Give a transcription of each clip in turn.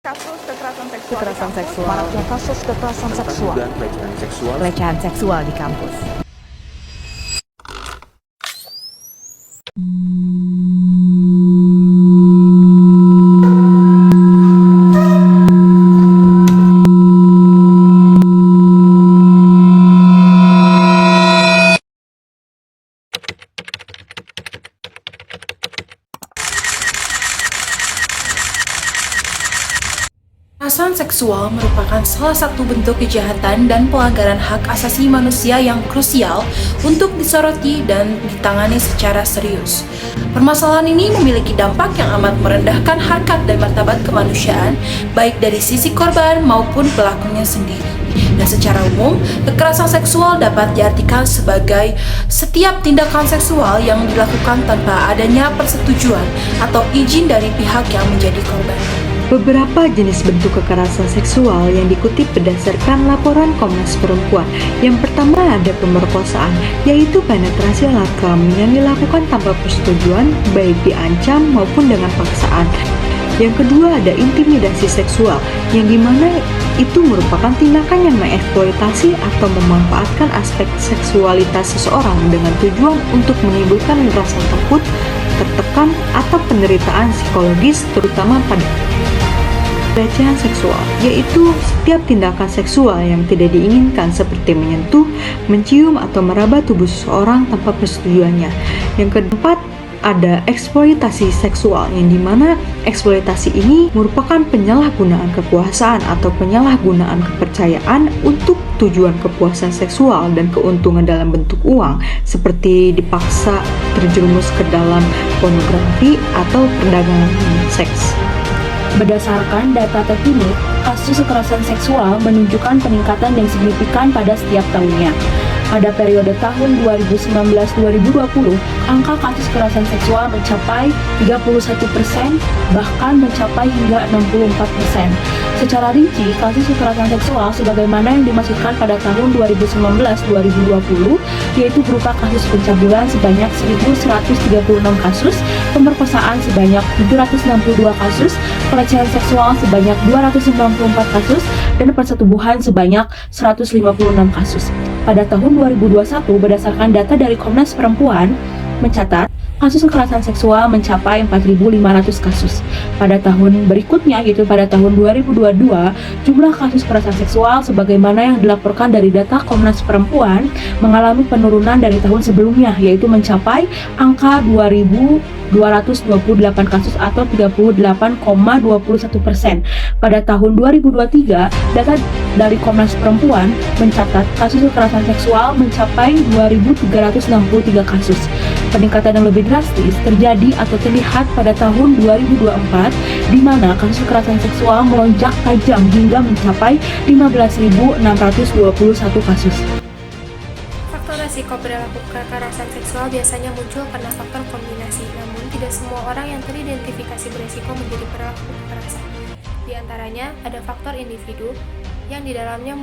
Kasus kekerasan seksual Kekerasan di kampus. seksual. Maraknya kasus kekerasan seksual. Dugaan pelecehan seksual. Pelecehan seksual di kampus. Kekerasan seksual merupakan salah satu bentuk kejahatan dan pelanggaran hak asasi manusia yang krusial untuk disoroti dan ditangani secara serius. Permasalahan ini memiliki dampak yang amat merendahkan harkat dan martabat kemanusiaan, baik dari sisi korban maupun pelakunya sendiri. Dan secara umum, kekerasan seksual dapat diartikan sebagai setiap tindakan seksual yang dilakukan tanpa adanya persetujuan atau izin dari pihak yang menjadi korban. Beberapa jenis bentuk kekerasan seksual yang dikutip berdasarkan laporan Komnas Perempuan. Yang pertama ada pemerkosaan, yaitu penetrasi alat kelamin yang dilakukan tanpa persetujuan, baik diancam maupun dengan paksaan. Yang kedua ada intimidasi seksual, yang dimana itu merupakan tindakan yang mengeksploitasi atau memanfaatkan aspek seksualitas seseorang dengan tujuan untuk menimbulkan rasa takut, tertekan, atau penderitaan psikologis terutama pada pelecehan seksual, yaitu setiap tindakan seksual yang tidak diinginkan seperti menyentuh, mencium, atau meraba tubuh seseorang tanpa persetujuannya. Yang keempat, ada eksploitasi seksual, yang dimana eksploitasi ini merupakan penyalahgunaan kekuasaan atau penyalahgunaan kepercayaan untuk tujuan kepuasan seksual dan keuntungan dalam bentuk uang, seperti dipaksa terjerumus ke dalam pornografi atau perdagangan seks. Berdasarkan data terkini, kasus kekerasan seksual menunjukkan peningkatan yang signifikan pada setiap tahunnya. Pada periode tahun 2019-2020, angka kasus kekerasan seksual mencapai 31%, bahkan mencapai hingga 64%. Secara rinci, kasus kekerasan seksual sebagaimana yang dimaksudkan pada tahun 2019-2020, yaitu berupa kasus pencabulan sebanyak 1.136 kasus, pemerkosaan sebanyak 762 kasus, pelecehan seksual sebanyak 294 kasus, dan persetubuhan sebanyak 156 kasus. Pada tahun 2021, berdasarkan data dari Komnas Perempuan, mencatat kasus kekerasan seksual mencapai 4.500 kasus. Pada tahun berikutnya, yaitu pada tahun 2022, jumlah kasus kekerasan seksual sebagaimana yang dilaporkan dari data Komnas Perempuan mengalami penurunan dari tahun sebelumnya, yaitu mencapai angka 2.228 kasus atau 38,21%. Pada tahun 2023, data dari Komnas Perempuan mencatat kasus kekerasan seksual mencapai 2.363 kasus. Peningkatan yang lebih drastis terjadi atau terlihat pada tahun 2024, di mana kasus kekerasan seksual melonjak tajam hingga mencapai 15.621 kasus. Faktor resiko perilaku kekerasan seksual biasanya muncul karena faktor kombinasi, namun tidak semua orang yang teridentifikasi beresiko menjadi perilaku kekerasan. Di antaranya ada faktor individu yang di dalamnya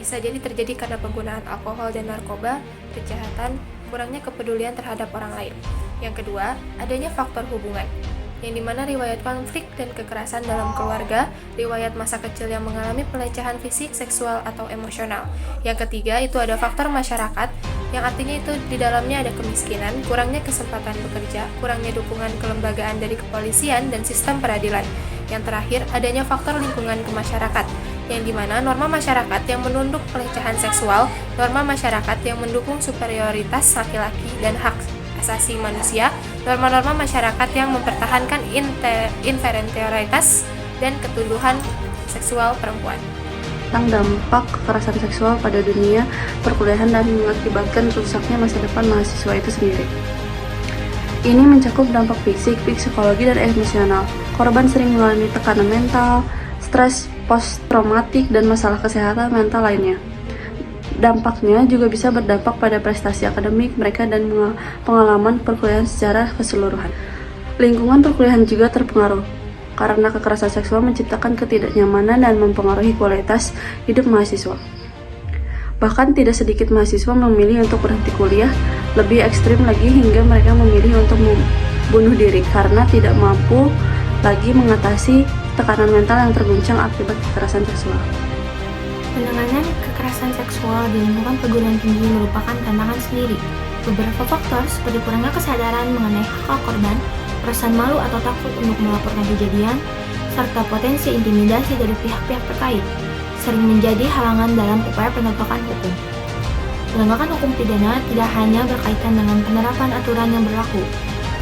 bisa jadi terjadi karena penggunaan alkohol dan narkoba, kejahatan, kurangnya kepedulian terhadap orang lain. Yang kedua, adanya faktor hubungan, yang dimana riwayat konflik dan kekerasan dalam keluarga, riwayat masa kecil yang mengalami pelecehan fisik, seksual, atau emosional. Yang ketiga, itu ada faktor masyarakat, yang artinya itu di dalamnya ada kemiskinan, kurangnya kesempatan bekerja, kurangnya dukungan kelembagaan dari kepolisian dan sistem peradilan. Yang terakhir, adanya faktor lingkungan ke masyarakat, yang dimana norma masyarakat yang menunduk pelecehan seksual, norma masyarakat yang mendukung superioritas laki-laki dan hak asasi manusia, norma-norma masyarakat yang mempertahankan inferioritas dan ketuduhan seksual perempuan. Tentang dampak kekerasan seksual pada dunia perkuliahan dan mengakibatkan rusaknya masa depan mahasiswa itu sendiri. Ini mencakup dampak fisik, psikologi, dan emosional. Korban sering mengalami tekanan mental, stres post-traumatik, dan masalah kesehatan mental lainnya. Dampaknya juga bisa berdampak pada prestasi akademik mereka dan pengalaman perkuliahan secara keseluruhan. Lingkungan perkuliahan juga terpengaruh, karena kekerasan seksual menciptakan ketidaknyamanan dan mempengaruhi kualitas hidup mahasiswa. Bahkan tidak sedikit mahasiswa memilih untuk berhenti kuliah, lebih ekstrim lagi hingga mereka memilih untuk bunuh diri karena tidak mampu lagi mengatasi tekanan mental yang terguncang akibat kekerasan seksual. Penanganan kekerasan seksual di lingkungan perguruan tinggi merupakan tantangan sendiri. Beberapa faktor seperti kurangnya kesadaran mengenai hak korban, perasaan malu atau takut untuk melaporkan kejadian, serta potensi intimidasi dari pihak-pihak terkait, sering menjadi halangan dalam upaya penegakan hukum. Penegakan hukum pidana tidak hanya berkaitan dengan penerapan aturan yang berlaku,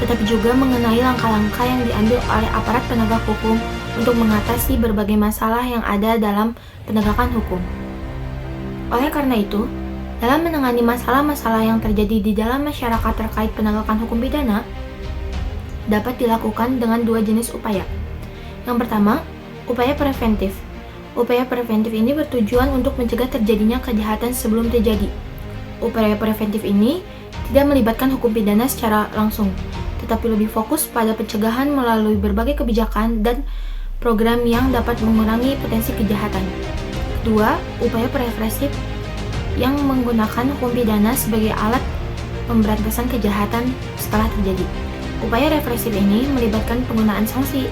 tetapi juga mengenai langkah-langkah yang diambil oleh aparat penegak hukum untuk mengatasi berbagai masalah yang ada dalam penegakan hukum. Oleh karena itu, dalam menangani masalah-masalah yang terjadi di dalam masyarakat terkait penegakan hukum pidana, dapat dilakukan dengan dua jenis upaya. Yang pertama, upaya preventif. Upaya preventif ini bertujuan untuk mencegah terjadinya kejahatan sebelum terjadi. Upaya preventif ini tidak melibatkan hukum pidana secara langsung, tetapi lebih fokus pada pencegahan melalui berbagai kebijakan dan program yang dapat mengurangi potensi kejahatan. Kedua, upaya represif yang menggunakan hukum pidana sebagai alat pemberantasan kejahatan setelah terjadi. Upaya represif ini melibatkan penggunaan sanksi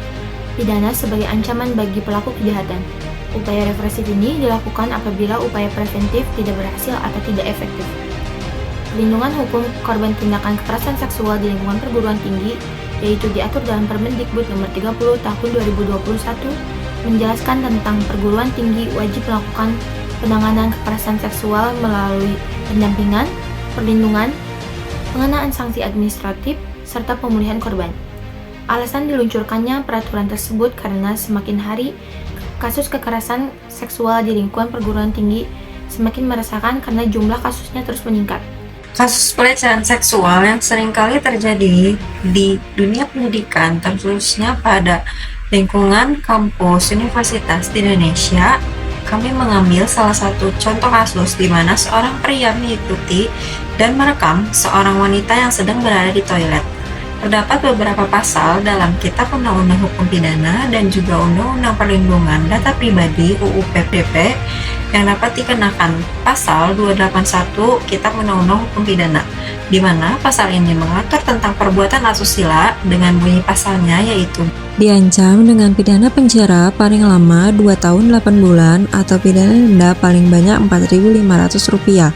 pidana sebagai ancaman bagi pelaku kejahatan. Upaya represif ini dilakukan apabila upaya preventif tidak berhasil atau tidak efektif. Perlindungan hukum korban tindakan kekerasan seksual di lingkungan perguruan tinggi, yaitu diatur dalam Permendikbud Nomor 30 Tahun 2021, menjelaskan tentang perguruan tinggi wajib melakukan penanganan kekerasan seksual melalui pendampingan, perlindungan, pengenaan sanksi administratif, serta pemulihan korban. Alasan diluncurkannya peraturan tersebut karena semakin hari kasus kekerasan seksual di lingkungan perguruan tinggi semakin meresahkan karena jumlah kasusnya terus meningkat. Kasus pelecehan seksual yang seringkali terjadi di dunia pendidikan, terkhususnya pada lingkungan kampus universitas di Indonesia, kami mengambil salah satu contoh kasus di mana seorang pria mengikuti dan merekam seorang wanita yang sedang berada di toilet. Terdapat beberapa pasal dalam Kitab Undang-Undang Hukum Pidana dan juga Undang-Undang Perlindungan Data Pribadi UU PDP yang dapat dikenakan pasal 281 Kitab Undang-Undang Hukum Pidana, di mana pasal ini mengatur tentang perbuatan asusila dengan bunyi pasalnya yaitu diancam dengan pidana penjara paling lama 2 tahun 8 bulan atau pidana denda paling banyak Rp4.500.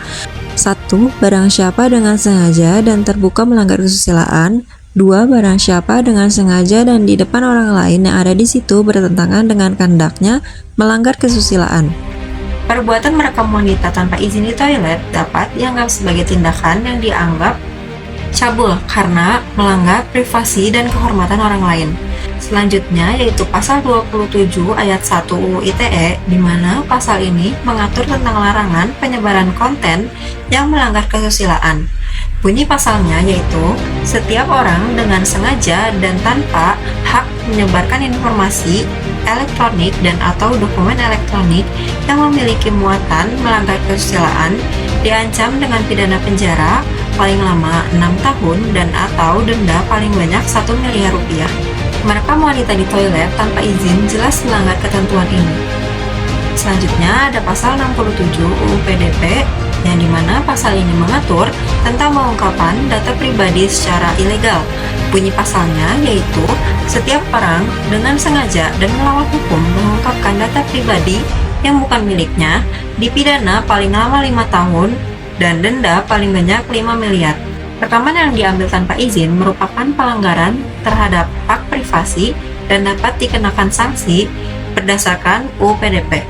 1. Barang siapa dengan sengaja dan terbuka melanggar kesusilaan. 2. Barang siapa dengan sengaja dan di depan orang lain yang ada di situ bertentangan dengan kehendaknya melanggar kesusilaan. Perbuatan merekam wanita tanpa izin di toilet dapat dianggap sebagai tindakan yang dianggap cabul karena melanggar privasi dan kehormatan orang lain. Selanjutnya yaitu pasal 27 ayat 1 UU ITE, di mana pasal ini mengatur tentang larangan penyebaran konten yang melanggar kesusilaan. Bunyi pasalnya yaitu setiap orang dengan sengaja dan tanpa hak menyebarkan informasi elektronik dan atau dokumen elektronik yang memiliki muatan melanggar kesusilaan diancam dengan pidana penjara paling lama 6 tahun dan atau denda paling banyak Rp1 miliar. Merekam wanita di toilet tanpa izin jelas melanggar ketentuan ini. Selanjutnya ada pasal 67 UU PDP yang dimana pasal ini mengatur tentang pengungkapan data pribadi secara ilegal. Bunyi pasalnya yaitu setiap orang dengan sengaja dan melawan hukum mengungkapkan data pribadi yang bukan miliknya dipidana paling lama 5 tahun dan denda paling banyak 5 miliar. Rekaman yang diambil tanpa izin merupakan pelanggaran terhadap hak privasi dan dapat dikenakan sanksi berdasarkan UU PDP.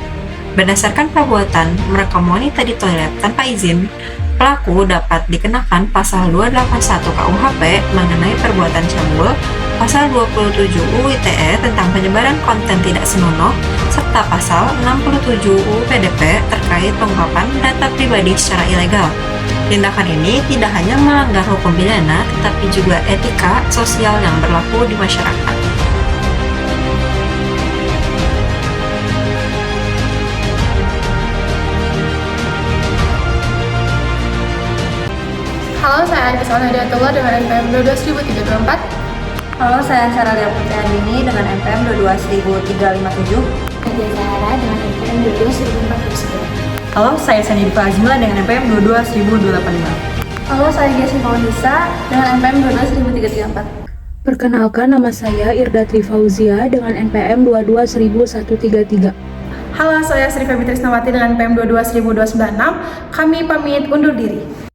Berdasarkan perbuatan merekam wanita di toilet tanpa izin, pelaku dapat dikenakan pasal 281 KUHP mengenai perbuatan cabul, pasal 27 UU ITE tentang penyebaran konten tidak senonoh, serta pasal 67 UU PDP terkait pengungkapan data pribadi secara ilegal. Tindakan ini tidak hanya melanggar hukum pidana, tetapi juga etika sosial yang berlaku di masyarakat. Halo, saya Aris Hidayatullah dengan NPM 22324. Halo, saya Sarah Lia Putri dengan NPM 22357. Nadia Zahara dengan NPM 22049. Halo, saya Sandy Diva Azmila dengan NPM 22285. Halo, saya Jessi Maulisa dengan NPM 12334. Perkenalkan, nama saya Irda Trifauzia dengan NPM 22.133. Halo, saya Sri Febitri Trisnawati dengan NPM 22.296. Kami pamit undur diri.